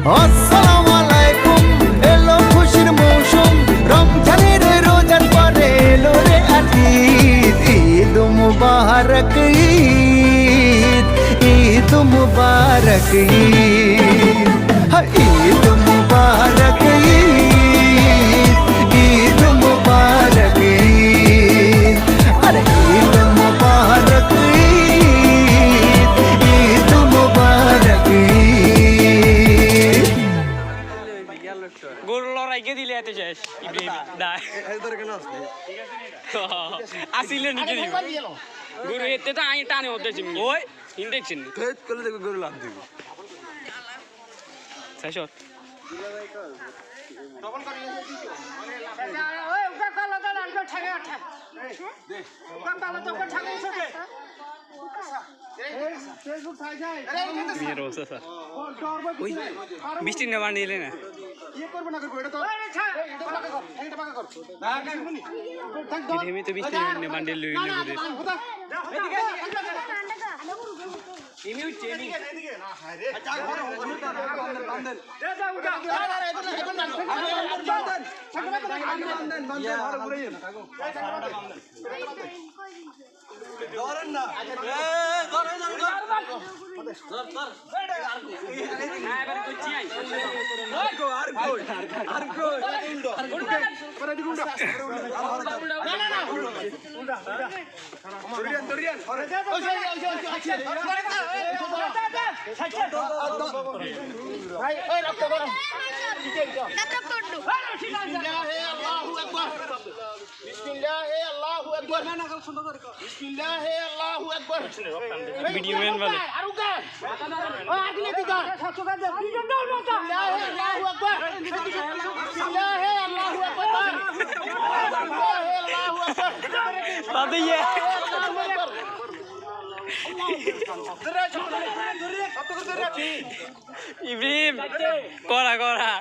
আসসালামু আলাইকুম এলো খুশির মৌসুম রমজানের রোজার পরে এলো রে ঈদ ঈদ মুবারক ঈদ ঈদ মুবারক ঈদ ঈদ মুবারক ঈদ ঈদ মুবারক ঈদ আরে ঈদ মুবারক ঈদ ঈদ মুবারক ঈদ গরু লড়াইকে দিলে এত শেষ আসিলে নিচে দিব গরু এতে তো আমি টানে হতেছি ওই দেখছেন গরু লাভ দিব শেষত বৃষ্টি নেবার নিলে না আমি তো বৃষ্টি বান্ডেল লইলে ভিডিও ম্যান বলে ইব্রাহিম করা